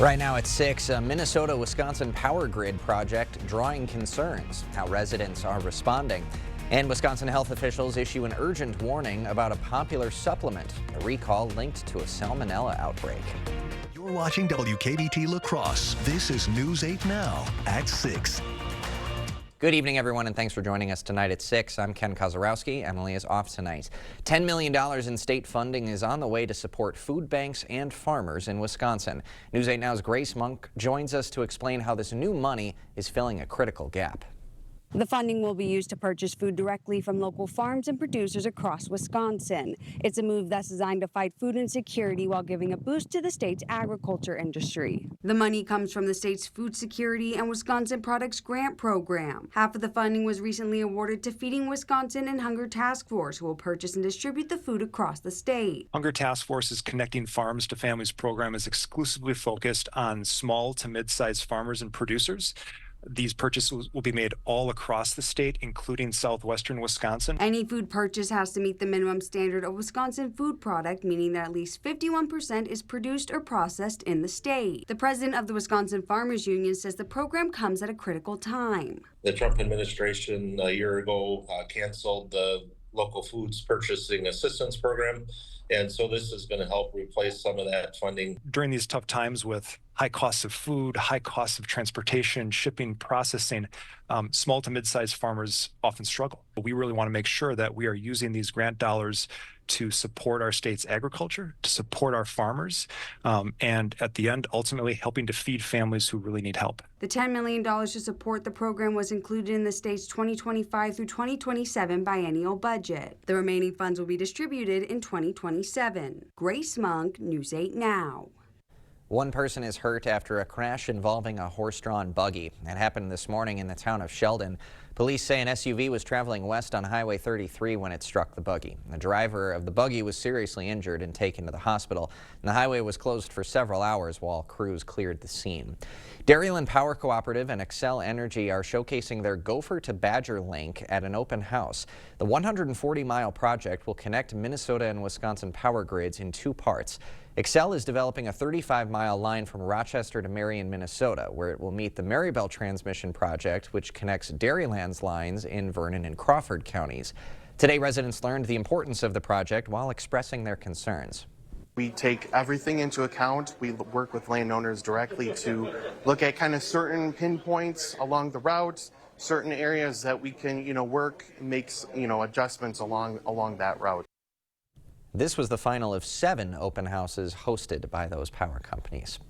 Right now at 6, a Minnesota-Wisconsin power grid project drawing concerns, how residents are responding. And Wisconsin health officials issue an urgent warning about a popular supplement, a recall linked to a salmonella outbreak. You're watching WKBT La Crosse. This is News 8 Now at 6. Good evening, everyone, and thanks for joining us tonight at 6. I'm Ken Kozarowski. Emily is off tonight. $10 million in state funding is on the way to support food banks and farmers in Wisconsin. News 8 Now's Grace Monk joins us to explain how this new money is filling a critical gap. The funding will be used to purchase food directly from local farms and producers across Wisconsin. It's a move that's designed to fight food insecurity while giving a boost to the state's agriculture industry. The money comes from the state's Food Security and Wisconsin Products Grant Program. Half of the funding was recently awarded to Feeding Wisconsin and Hunger Task Force, who will purchase and distribute the food across the state. Hunger Task Force's Connecting Farms to Families program is exclusively focused on small to mid-sized farmers and producers. These purchases will be made all across the state, including southwestern Wisconsin. Any food purchase has to meet the minimum standard of Wisconsin food product, meaning that at least 51% is produced or processed in the state. The president of the Wisconsin Farmers Union says the program comes at a critical time. The Trump administration a year ago canceled the local foods purchasing assistance program. And so this is going to help replace some of that funding. During these tough times with high costs of food, high costs of transportation, shipping, processing, small to mid-sized farmers often struggle. But we really want to make sure that we are using these grant dollars to support our state's agriculture, to support our farmers, and at the end, ultimately helping to feed families who really need help. The $10 million to support the program was included in the state's 2025 through 2027 biennial budget. The remaining funds will be distributed in 2027. Grace Monk, News 8 Now. One person is hurt after a crash involving a horse-drawn buggy. It happened this morning in the town of Sheldon. Police say an SUV was traveling west on Highway 33 when it struck the buggy. The driver of the buggy was seriously injured and taken to the hospital. And the highway was closed for several hours while crews cleared the scene. Dairyland Power Cooperative and Xcel Energy are showcasing their Gopher to Badger link at an open house. The 140-mile project will connect Minnesota and Wisconsin power grids in two parts. Xcel is developing a 35-mile line from Rochester to Marion, Minnesota, where it will meet the Maribel Transmission Project, which connects Dairyland's lines in Vernon and Crawford counties. Today, residents learned the importance of the project while expressing their concerns. We take everything into account. We work with landowners directly to look at kind of certain pinpoints along the route, certain areas that we can, work, make, adjustments along that route. This was the final of 7 open houses hosted by those power companies.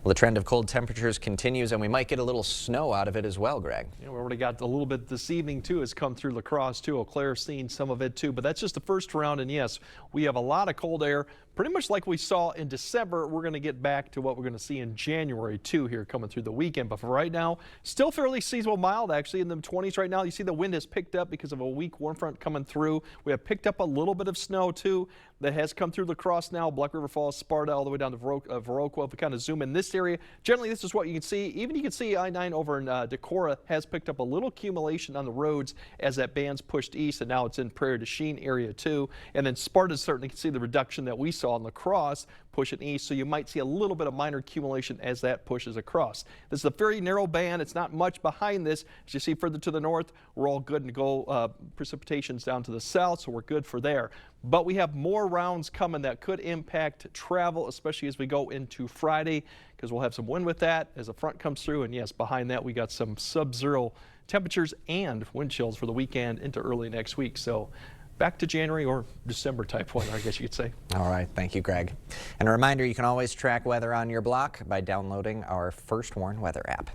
Well, the trend of cold temperatures continues, and we might get a little snow out of it as well, Greg. We already got a little bit this evening, too. It's come through La Crosse, too. Eau Claire's seen some of it, too. But that's just the first round, and yes, we have a lot of cold air. Pretty much like we saw in December, we're going to get back to what we're going to see in January, too, here coming through the weekend. But for right now, still fairly seasonal mild, actually, in the 20s right now. You see the wind has picked up because of a weak warm front coming through. We have picked up a little bit of snow, too, that has come through La Crosse now, Black River Falls, Sparta, all the way down to Viroqua. If we kind of zoom in this area, generally this is what you can see. Even you can see I-9 over in Decorah has picked up a little accumulation on the roads as that band's pushed east, and now it's in Prairie du Chien area too. And then Sparta's starting to see the reduction that we saw in La Crosse pushing east, so you might see a little bit of minor accumulation as that pushes across. This is a very narrow band. It's not much behind this. As you see further to the north, we're all good to go. Precipitation's down to the south, so we're good for there. But we have more rounds coming that could impact travel, especially as we go into Friday, because we'll have some wind with that as a front comes through. And yes, behind that, we got some sub-zero temperatures and wind chills for the weekend into early next week. So back to January or December type weather, I guess you could say. All right. Thank you, Greg. And a reminder, you can always track weather on your block by downloading our First Warn weather app.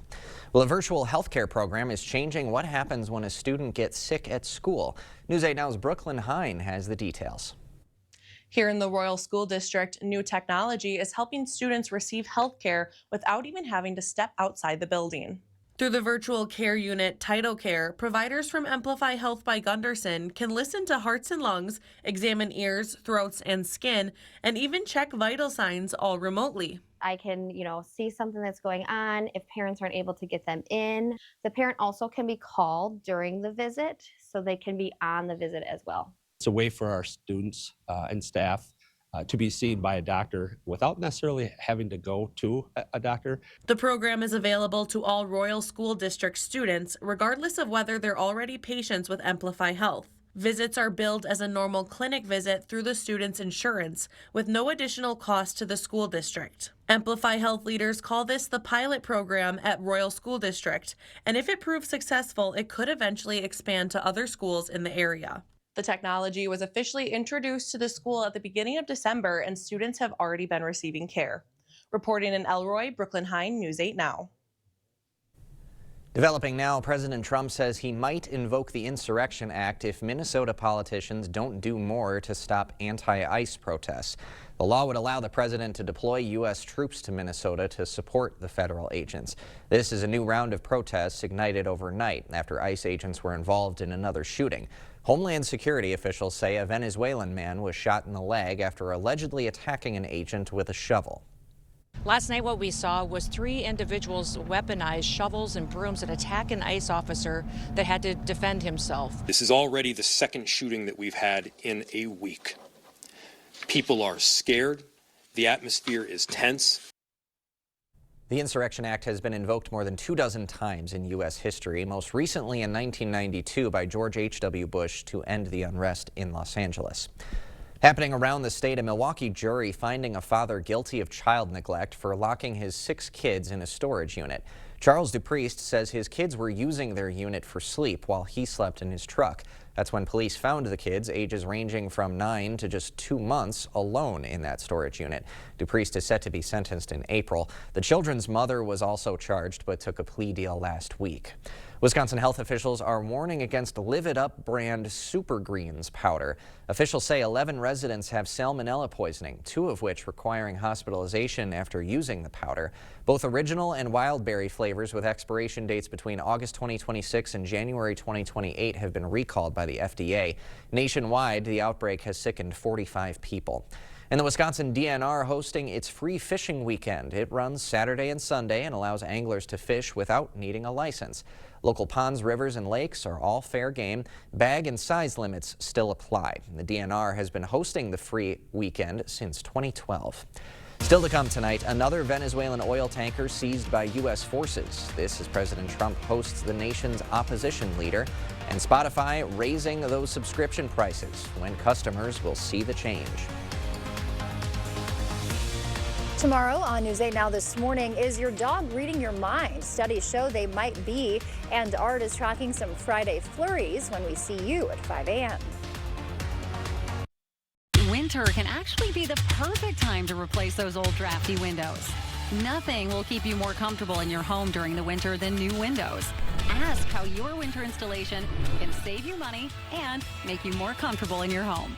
Well, a virtual healthcare program is changing what happens when a student gets sick at school. News 8 Now's Brooklyn Hine has the details. Here in the Royal School District, new technology is helping students receive health care without even having to step outside the building. Through the virtual care unit TidalCare, providers from Amplify Health by Gunderson can listen to hearts and lungs, examine ears, throats, and skin, and even check vital signs all remotely. I can, see something that's going on if parents aren't able to get them in. The parent also can be called during the visit, so they can be on the visit as well. It's a way for our students and staff to be seen by a doctor without necessarily having to go to a doctor. The program is available to all Royal School District students, regardless of whether they're already patients with Amplify Health. Visits are billed as a normal clinic visit through the student's insurance, with no additional cost to the school district. Amplify Health leaders call this the pilot program at Royal School District, and if it proves successful, it could eventually expand to other schools in the area. The technology was officially introduced to the school at the beginning of December, and students have already been receiving care. Reporting in Elroy, Brooklyn Hine, News 8 Now. Developing now, President Trump says he might invoke the Insurrection Act if Minnesota politicians don't do more to stop anti-ICE protests. The law would allow the president to deploy U.S. troops to Minnesota to support the federal agents. This is a new round of protests ignited overnight after ICE agents were involved in another shooting. Homeland Security officials say a Venezuelan man was shot in the leg after allegedly attacking an agent with a shovel. Last night, what we saw was 3 individuals weaponize shovels and brooms and attack an ICE officer that had to defend himself. This is already the second shooting that we've had in a week. People are scared. The atmosphere is tense. The Insurrection Act has been invoked more than 24 times in U.S. history, most recently in 1992 by George H.W. Bush to end the unrest in Los Angeles. Happening around the state, a Milwaukee jury finding a father guilty of child neglect for locking his 6 kids in a storage unit. Charles Dupriest says his kids were using their unit for sleep while he slept in his truck. That's when police found the kids, ages ranging from 9 to just 2 months, alone in that storage unit. Dupriest is set to be sentenced in April. The children's mother was also charged but took a plea deal last week. Wisconsin health officials are warning against Live It Up brand Super Greens powder. Officials say 11 residents have salmonella poisoning, 2 of which requiring hospitalization after using the powder. Both original and wild berry flavors with expiration dates between August 2026 and January 2028 have been recalled by the FDA. Nationwide, the outbreak has sickened 45 people. And the Wisconsin DNR hosting its free fishing weekend. It runs Saturday and Sunday and allows anglers to fish without needing a license. Local ponds, rivers, and lakes are all fair game. Bag and size limits still apply. The DNR has been hosting the free weekend since 2012. Still to come tonight, another Venezuelan oil tanker seized by U.S. forces. This as President Trump hosts the nation's opposition leader, and Spotify raising those subscription prices when customers will see the change. Tomorrow on News 8 Now this morning, is your dog reading your mind? Studies show they might be, and Art is tracking some Friday flurries when we see you at 5 a.m. Winter can actually be the perfect time to replace those old drafty windows. Nothing will keep you more comfortable in your home during the winter than new windows. Ask how your winter installation can save you money and make you more comfortable in your home.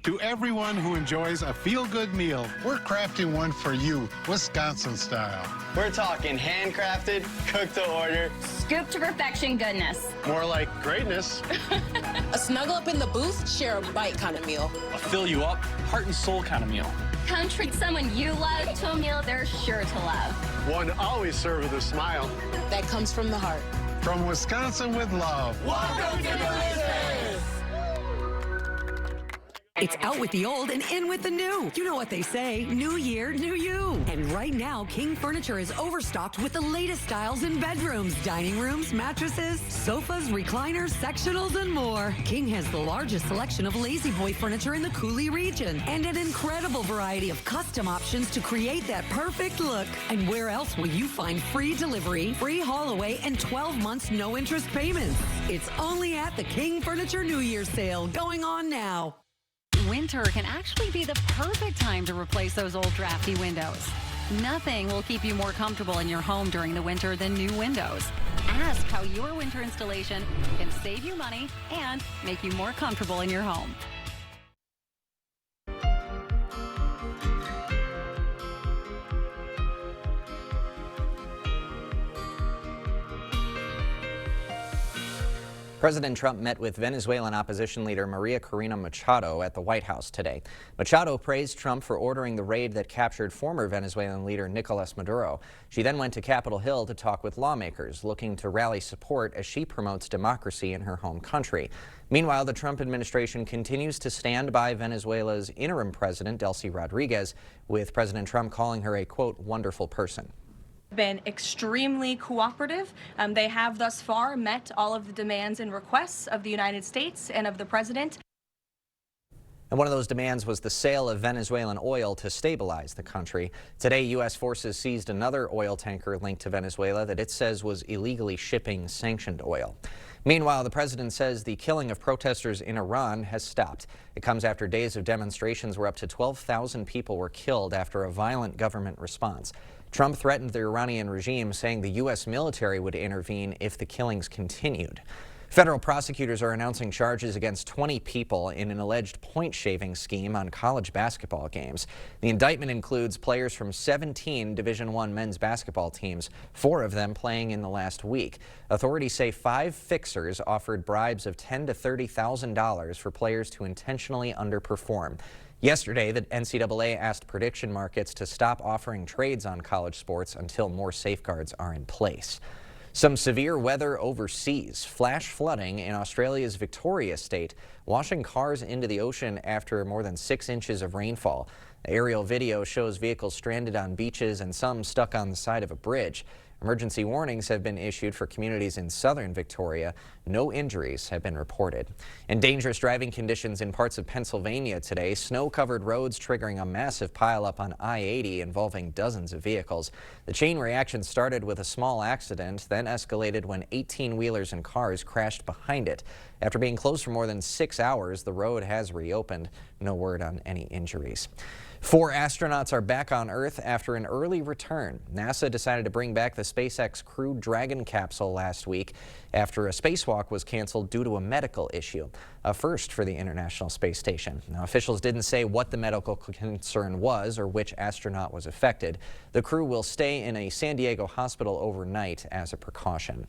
To everyone who enjoys a feel-good meal, we're crafting one for you, Wisconsin style. We're talking handcrafted, cooked to order, scoop to perfection goodness. More like greatness. A snuggle up in the booth, share a bite kind of meal. A fill you up, heart and soul kind of meal. Come treat someone you love to a meal they're sure to love. One always served with a smile. That comes from the heart. From Wisconsin with love. Welcome to Delicious! It's out with the old and in with the new. You know what they say, new year, new you. And right now, King Furniture is overstocked with the latest styles in bedrooms, dining rooms, mattresses, sofas, recliners, sectionals, and more. King has the largest selection of Lazy Boy furniture in the Coulee region and an incredible variety of custom options to create that perfect look. And where else will you find free delivery, free haul away, and 12 months no interest payments? It's only at the King Furniture New Year's sale going on now. Winter can actually be the perfect time to replace those old drafty windows. Nothing will keep you more comfortable in your home during the winter than new windows. Ask how your winter installation can save you money and make you more comfortable in your home. President Trump met with Venezuelan opposition leader Maria Corina Machado at the White House today. Machado praised Trump for ordering the raid that captured former Venezuelan leader Nicolas Maduro. She then went to Capitol Hill to talk with lawmakers looking to rally support as she promotes democracy in her home country. Meanwhile, the Trump administration continues to stand by Venezuela's interim president, Delcy Rodriguez, with President Trump calling her a, quote, wonderful person. Been extremely cooperative. They have thus far met all of the demands and requests of the United States and of the president. And one of those demands was the sale of Venezuelan oil to stabilize the country. Today, U.S. forces seized another oil tanker linked to Venezuela that it says was illegally shipping sanctioned oil. Meanwhile, the president says the killing of protesters in Iran has stopped. It comes after days of demonstrations where up to 12,000 people were killed after a violent government response. Trump threatened the Iranian regime, saying the U.S. military would intervene if the killings continued. Federal prosecutors are announcing charges against 20 people in an alleged point-shaving scheme on college basketball games. The indictment includes players from 17 Division I men's basketball teams, 4 of them playing in the last week. Authorities say 5 fixers offered bribes of $10,000 to $30,000 for players to intentionally underperform. Yesterday, the NCAA asked prediction markets to stop offering trades on college sports until more safeguards are in place. Some severe weather overseas. Flash flooding in Australia's Victoria state, washing cars into the ocean after more than 6 inches of rainfall. The aerial video shows vehicles stranded on beaches and some stuck on the side of a bridge. Emergency warnings have been issued for communities in southern Victoria. No injuries have been reported. And dangerous driving conditions in parts of Pennsylvania today. Snow-covered roads triggering a massive pileup on I-80 involving dozens of vehicles. The chain reaction started with a small accident, then escalated when 18-wheelers and cars crashed behind it. After being closed for more than 6 hours, the road has reopened. No word on any injuries. 4 astronauts are back on Earth after an early return. NASA decided to bring back the SpaceX Crew Dragon capsule last week after a spacewalk was canceled due to a medical issue, a first for the International Space Station. Now, officials didn't say what the medical concern was or which astronaut was affected. The crew will stay in a San Diego hospital overnight as a precaution.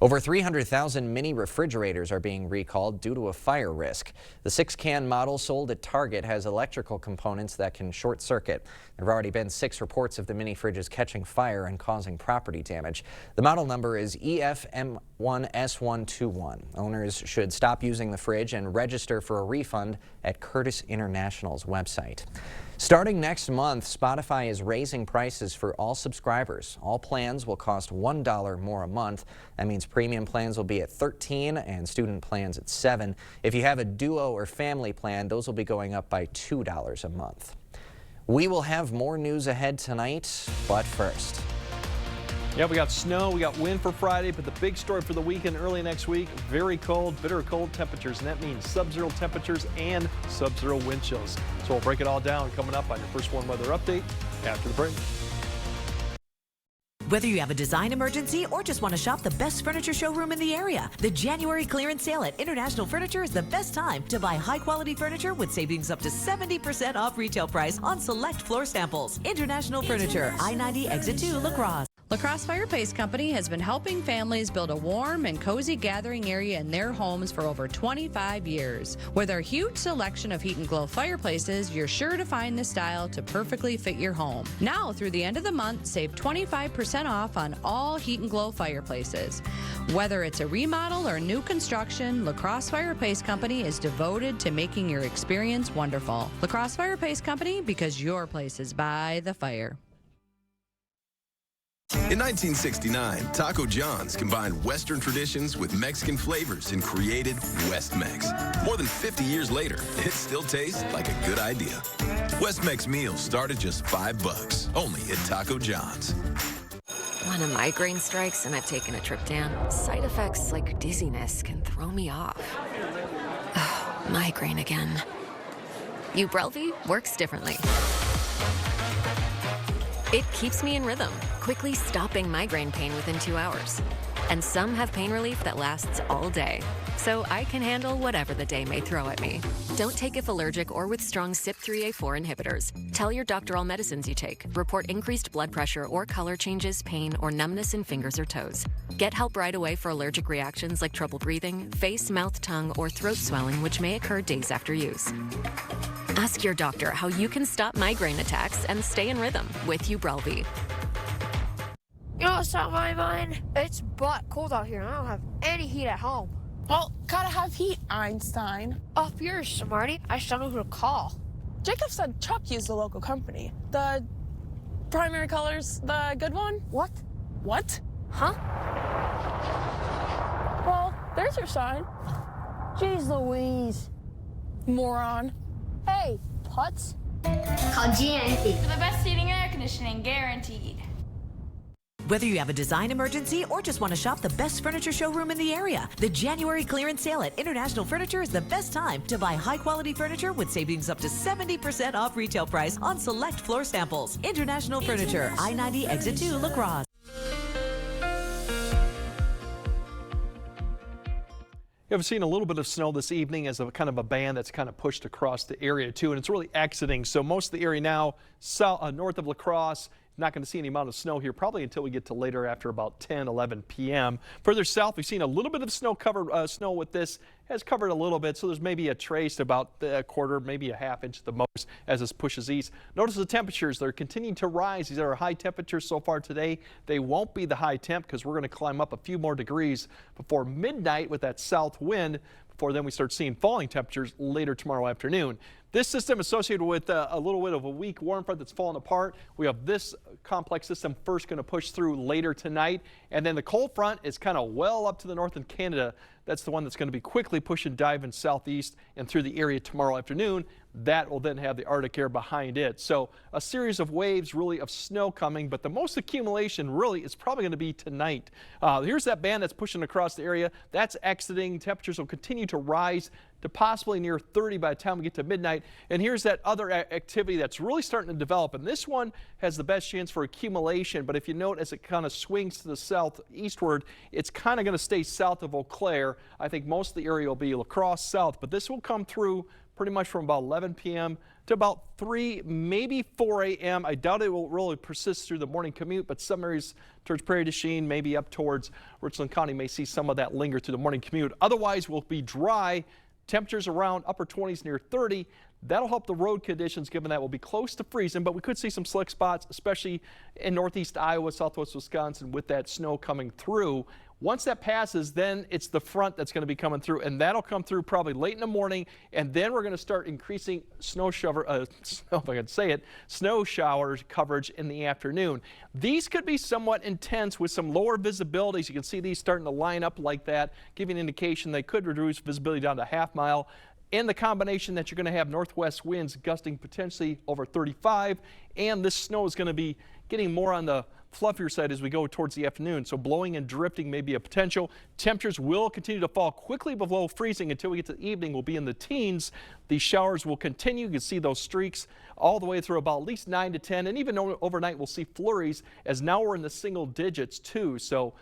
Over 300,000 mini refrigerators are being recalled due to a fire risk. The 6-can model sold at Target has electrical components that can short circuit. There have already been 6 reports of the mini fridges catching fire and causing property damage. The model number is EFM1S121. Owners should stop using the fridge and register for a refund at Curtis International's website. Starting next month, Spotify is raising prices for all subscribers. All plans will cost $1 more a month. That means premium plans will be at $13 and student plans at $7. If you have a duo or family plan, those will be going up by $2 a month. We will have more news ahead tonight, but first. Yeah, we got snow, we got wind for Friday, but the big story for the weekend early next week, very cold, bitter cold temperatures, and that means sub-zero temperatures and sub-zero wind chills. So we'll break it all down coming up on your First Warn Weather Update after the break. Whether you have a design emergency or just want to shop the best furniture showroom in the area, the January clearance sale at International Furniture is the best time to buy high-quality furniture with savings up to 70% off retail price on select floor samples. International Furniture, I-90 Exit 2, La Crosse. La Crosse Fire Pace Company has been helping families build a warm and cozy gathering area in their homes for over 25 years. With our huge selection of Heat and Glow fireplaces, you're sure to find the style to perfectly fit your home. Now, through the end of the month, save 25% off on all Heat and Glow fireplaces. Whether it's a remodel or new construction, La Crosse Fire Pace Company is devoted to making your experience wonderful. La Crosse Fire Pace Company, because your place is by the fire. In 1969, Taco John's combined Western traditions with Mexican flavors and created West Mex. More than 50 years later, it still tastes like a good idea. West Mex meals start at just $5, only at Taco John's. When a migraine strikes and I've taken a Triptan, side effects like dizziness can throw me off. Migraine again. Ubrelvy works differently. It keeps me in rhythm, quickly stopping migraine pain within 2 hours. And some have pain relief that lasts all day. so I can handle whatever the day may throw at me. Don't take if allergic or with strong CYP3A4 inhibitors. Tell your doctor all medicines you take. Report increased blood pressure or color changes, pain, or numbness in fingers or toes. Get help right away for allergic reactions like trouble breathing, face, mouth, tongue, or throat swelling, which may occur days after use. Ask your doctor how you can stop migraine attacks and stay in rhythm with Ubrelvy. You know what's on my mind? It's butt cold out here and I don't have any heat at home. Well, gotta have heat, Einstein. Up yours, smarty. I just don't know who to call. Jacob said Chuck used the local company. The Primary Colors, the good one? What? What? Huh? Well, there's your sign. Jeez Louise. Moron. Hey, putz. Call GNC. For the best heating and air conditioning, guaranteed. Whether you have a design emergency or just want to shop the best furniture showroom in the area, the January clearance sale at International Furniture is the best time to buy high-quality furniture with savings up to 70% off retail price on select floor samples. International Furniture, I-90 Exit 2, La Crosse. You have seen a little bit of snow this evening as a kind of a band that's kind of pushed across the area too, and it's really exiting. So most of the area now south, north of La Crosse, not going to see any amount of snow here probably until we get to later after about 10, 11 p.m. Further south, we've seen a little bit of snow with this. Has covered a little bit, so there's maybe a trace about a quarter, maybe a half inch at the most as this pushes east. Notice the temperatures, they're continuing to rise. These are high temperatures so far today. They won't be the high temp because we're going to climb up a few more degrees before midnight with that south wind. Before then we start seeing falling temperatures later tomorrow afternoon. This system associated with a little bit of a weak warm front that's falling apart. We have this complex system first going to push through later tonight, and then the cold front is kind of well up to the north in Canada. That's the one that's going to be quickly pushing diving southeast and through the area tomorrow afternoon. That will then have the Arctic air behind it. So a series of waves really of snow coming, but the most accumulation really is probably going to be tonight. Here's that band that's pushing across the area. That's exiting. Temperatures will continue to rise to possibly near 30 by the time we get to midnight. And here's that other activity that's really starting to develop. And this one has the best chance for accumulation. But if you note, as it kind of swings to the southeastward, it's kind of going to stay south of Eau Claire. I think most of the area will be La Crosse south, but this will come through pretty much from about 11 p.m. to about 3, maybe 4 a.m. I doubt it will really persist through the morning commute, but some areas towards Prairie du Chien, maybe up towards Richland County may see some of that linger through the morning commute. Otherwise, we'll be dry. Temperatures around upper 20s near 30. That'll help the road conditions, given that we'll be close to freezing, but we could see some slick spots, especially in northeast Iowa, southwest Wisconsin, with that snow coming through. Once that passes, then it's the front that's going to be coming through, and that'll come through probably late in the morning, and then we're going to start increasing snow showers coverage in the afternoon. These could be somewhat intense with some lower visibilities. You can see these starting to line up like that, giving an indication they could reduce visibility down to half mile. And the combination that you're going to have northwest winds gusting potentially over 35, and this snow is going to be getting more on the fluffier side as we go towards the afternoon. So blowing and drifting may be a potential. Temperatures will continue to fall quickly below freezing until we get to the evening. We'll be in the teens. These showers will continue. You can see those streaks all the way through about at least 9 to 10, and even overnight we'll see flurries, as now we're in the single digits too. So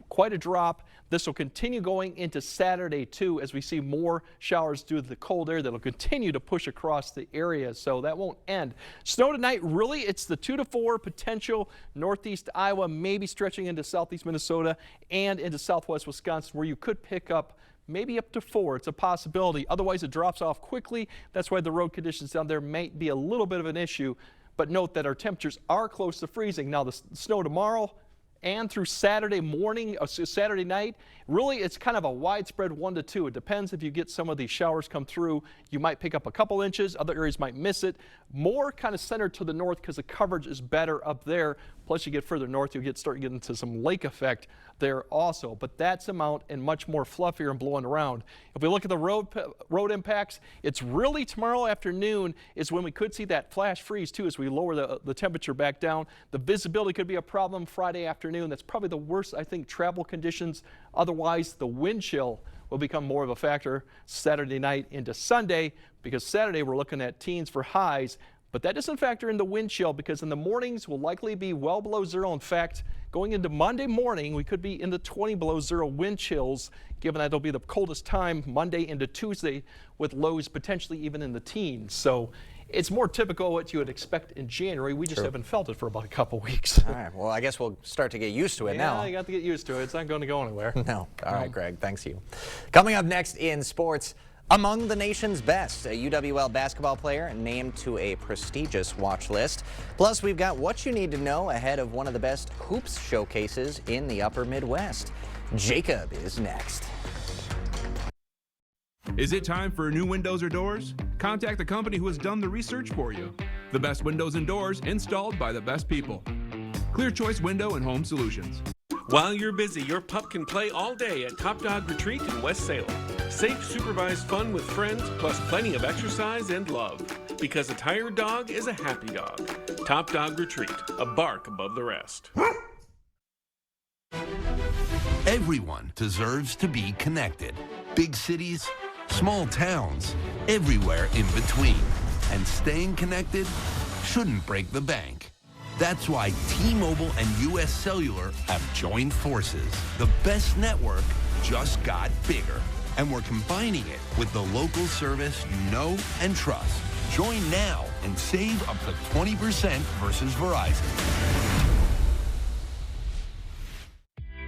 quite a drop. This will continue going into Saturday too, as we see more showers due to the cold air that will continue to push across the area. So that won't end. Snow tonight, really, it's the 2 to 4 potential northeast Iowa, maybe stretching into southeast Minnesota and into southwest Wisconsin, where you could pick up maybe up to 4. It's a possibility. Otherwise, it drops off quickly. That's why the road conditions down there may be a little bit of an issue. But note that our temperatures are close to freezing. Now, the snow tomorrow and through Saturday morning, Saturday night, really it's kind of a widespread 1 to 2. It depends if you get some of these showers come through. You might pick up a couple inches, other areas might miss it. More kind of centered to the north because the coverage is better up there. Plus you get further north, you'll start getting into some lake effect there also. But that's amount and much more fluffier and blowing around. If we look at the road impacts, it's really tomorrow afternoon is when we could see that flash freeze too, as we lower the temperature back down. The visibility could be a problem Friday afternoon. That's probably the worst, I think, travel conditions. Otherwise, the wind chill will become more of a factor Saturday night into Sunday, because Saturday we're looking at teens for highs. But that doesn't factor in the wind chill because in the mornings will likely be well below zero. In fact, going into Monday morning, we could be in the 20 below zero wind chills, given that it'll be the coldest time Monday into Tuesday with lows potentially even in the teens. So it's more typical what you would expect in January. We just haven't felt it for about a couple weeks. All right, well, I guess we'll start to get used to it now. Yeah, you got to get used to it. It's not going to go anywhere. No. All right, Greg, thanks you. Coming up next in sports, among the nation's best, a UWL basketball player named to a prestigious watch list. Plus, we've got what you need to know ahead of one of the best hoops showcases in the upper Midwest. Jacob is next. Is it time for new windows or doors? Contact the company who has done the research for you. The best windows and doors installed by the best people. Clear Choice Window and Home Solutions. While you're busy, your pup can play all day at Top Dog Retreat in West Salem. Safe, supervised fun with friends, plus plenty of exercise and love. Because a tired dog is a happy dog. Top Dog Retreat, a bark above the rest. Everyone deserves to be connected. Big cities, small towns, everywhere in between. And staying connected shouldn't break the bank. That's why T-Mobile and U.S. Cellular have joined forces. The best network just got bigger. And we're combining it with the local service you know and trust. Join now and save up to 20% versus Verizon.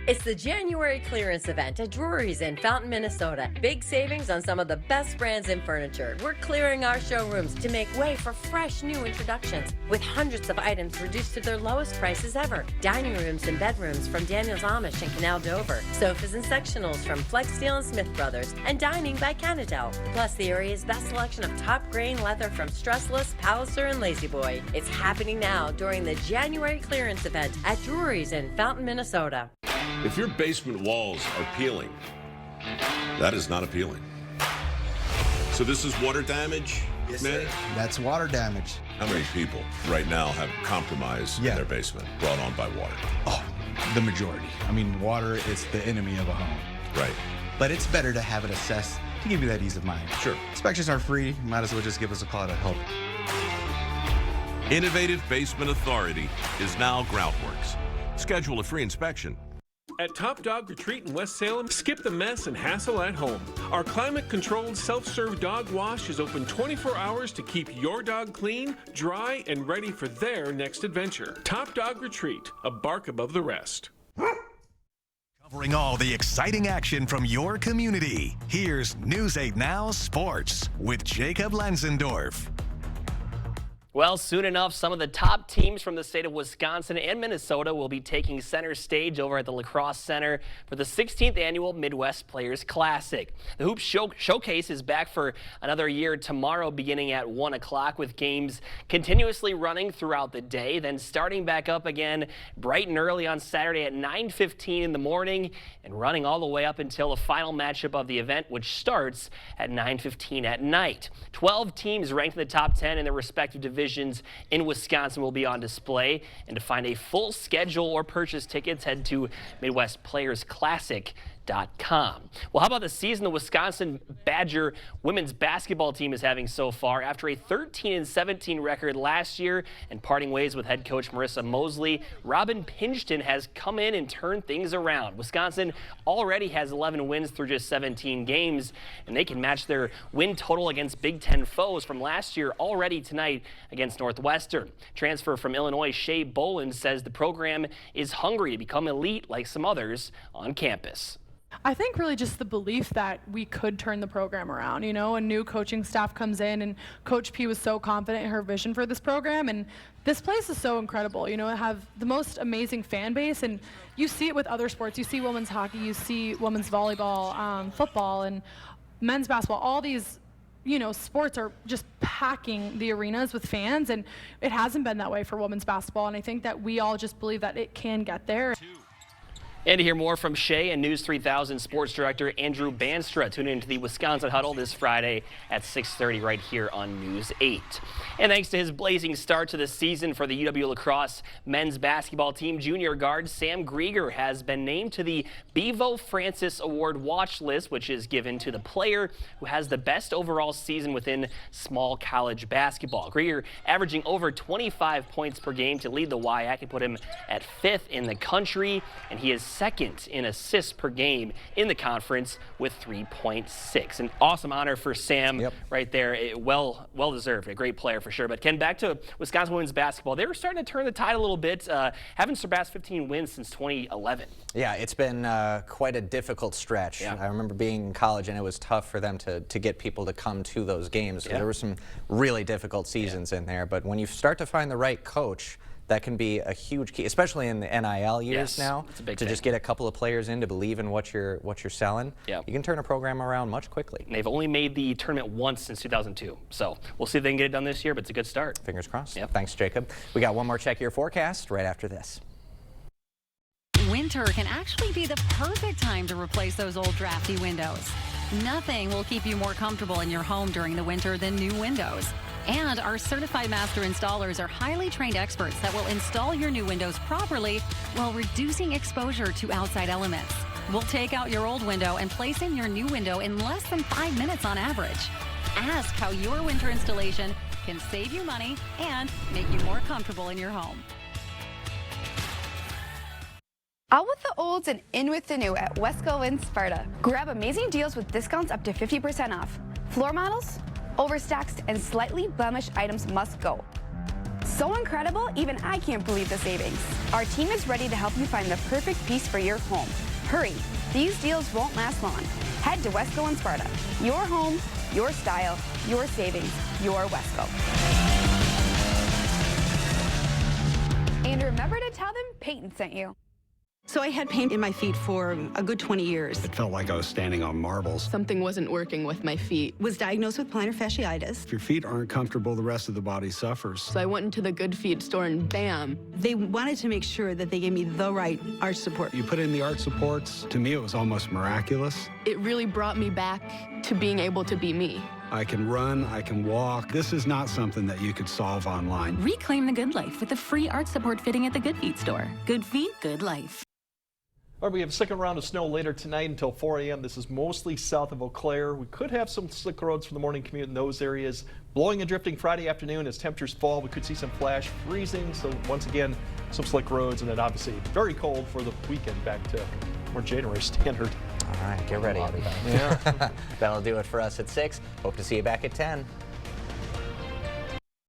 It's the January clearance event at Drury's in Fountain, Minnesota. Big savings on some of the best brands in furniture. We're clearing our showrooms to make way for fresh new introductions with hundreds of items reduced to their lowest prices ever. Dining rooms and bedrooms from Daniels Amish and Canal Dover. Sofas and sectionals from Flex Steel and Smith Brothers. And dining by Canadel. Plus the area's best selection of top grain leather from Stressless, Palliser, and Lazy Boy. It's happening now during the January clearance event at Drury's in Fountain, Minnesota. If your basement walls are peeling, that is not appealing. So this is water damage? Yes, sir. That's water damage. How many people right now have compromise in their basement brought on by water? Oh, the majority. I mean, water is the enemy of a home. Right. But it's better to have it assessed to give you that ease of mind. Sure. Inspections are free. Might as well just give us a call to help. Innovative Basement Authority is now Groundworks. Schedule a free inspection. At Top Dog Retreat in West Salem, skip the mess and hassle at home. Our climate-controlled self-serve dog wash is open 24 hours to keep your dog clean, dry, and ready for their next adventure. Top Dog Retreat, a bark above the rest. Covering all the exciting action from your community. Here's News 8 Now Sports with Jacob Lansendorf. Well, soon enough, some of the top teams from the state of Wisconsin and Minnesota will be taking center stage over at the La Crosse Center for the 16th annual Midwest Players Classic. The Hoops Showcase is back for another year tomorrow beginning at 1 o'clock with games continuously running throughout the day, then starting back up again bright and early on Saturday at 9:15 in the morning and running all the way up until the final matchup of the event, which starts at 9:15 at night. 12 teams ranked in the top 10 in their respective divisions in Wisconsin will be on display. And to find a full schedule or purchase tickets, head to MidwestPlayersClassic.com. Well, how about the season the Wisconsin Badger women's basketball team is having so far? After a 13-17 record last year and parting ways with head coach Marissa Mosley, Robin Pingeton has come in and turned things around. Wisconsin already has 11 wins through just 17 games, and they can match their win total against Big Ten foes from last year already tonight against Northwestern. Transfer from Illinois, Shea Boland, says the program is hungry to become elite like some others on campus. I think really just the belief that we could turn the program around. You know, a new coaching staff comes in, and Coach P was so confident in her vision for this program, and this place is so incredible. You know, it have the most amazing fan base, and you see it with other sports. You see women's hockey, you see women's volleyball, football, and men's basketball. All these, you know, sports are just packing the arenas with fans, and it hasn't been that way for women's basketball, and I think that we all just believe that it can get there. And to hear more from Shea and News 3000 sports director Andrew Banstra, tune into the Wisconsin Huddle this Friday at 6:30 right here on News 8. And thanks to his blazing start to the season for the UW lacrosse men's basketball team, junior guard Sam Grieger has been named to the Bevo Francis Award watch list, which is given to the player who has the best overall season within small college basketball. Grieger averaging over 25 points per game to lead the WIAC and put him at 5th in the country, and he is second in assists per game in the conference with 3.6. An awesome honor for Sam right there. Well deserved. A great player for sure. But Ken, back to Wisconsin women's basketball. They were starting to turn the tide a little bit. Haven't surpassed 15 wins since 2011. Yeah, it's been quite a difficult stretch. I remember being in college, and it was tough for them to get people to come to those games. There were some really difficult seasons in there. But when you start to find the right coach, that can be a huge key, especially in the NIL years now, to just get a couple of players in to believe in what you're selling. You can turn a program around much quickly. And they've only made the tournament once since 2002, so we'll see if they can get it done this year, but it's a good start. Fingers crossed. Thanks, Jacob. We got one more check your forecast right after this. Winter can actually be the perfect time to replace those old drafty windows. Nothing will keep you more comfortable in your home during the winter than new windows. And our certified master installers are highly trained experts that will install your new windows properly while reducing exposure to outside elements. We'll take out your old window and place in your new window in less than 5 minutes on average. Ask how your winter installation can save you money and make you more comfortable in your home. Out with the olds and in with the new at Wesco in Sparta. Grab amazing deals with discounts up to 50% off. Floor models, overstacks, and slightly blemished items must go. So incredible, even I can't believe the savings. Our team is ready to help you find the perfect piece for your home. Hurry, these deals won't last long. Head to Wesco in Sparta. Your home, your style, your savings, your Wesco. And remember to tell them Peyton sent you. So I had pain in my feet for a good 20 years. It felt like I was standing on marbles. Something wasn't working with my feet. Was diagnosed with plantar fasciitis. If your feet aren't comfortable, the rest of the body suffers. So I went into the Good Feet store and bam. They wanted to make sure that they gave me the right arch support. You put in the arch supports. To me, it was almost miraculous. It really brought me back to being able to be me. I can run, I can walk. This is not something that you could solve online. Reclaim the good life with the free arch support fitting at the Good Feet store. Good feet, good life. All right, we have a second round of snow later tonight until 4 a.m. This is mostly south of Eau Claire. We could have some slick roads for the morning commute in those areas. Blowing and drifting Friday afternoon as temperatures fall. We could see some flash freezing. So once again, some slick roads, and then obviously very cold for the weekend, back to more January standard. All right, get ready, everybody. That'll do it for us at 6. Hope to see you back at 10.